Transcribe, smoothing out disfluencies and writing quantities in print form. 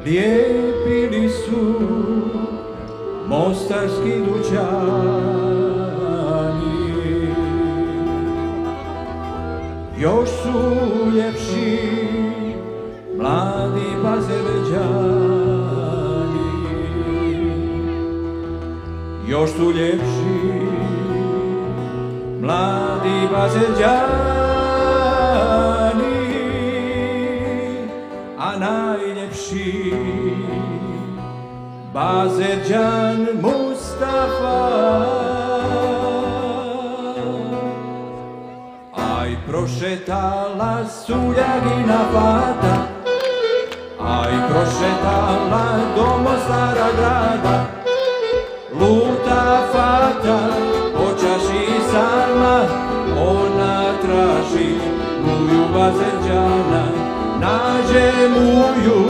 lijepili su mostarski dućani. Još su ljepši mladi Bazerđani. Još su ljepši mladi Bazerđani, a najljepši Bazerđan Mustafa. Aj prošetala su Ljagina fata, aj prošetala do Mostara grada, luta fata po čaši sama, ona traži muju Bazerđana, nađe muju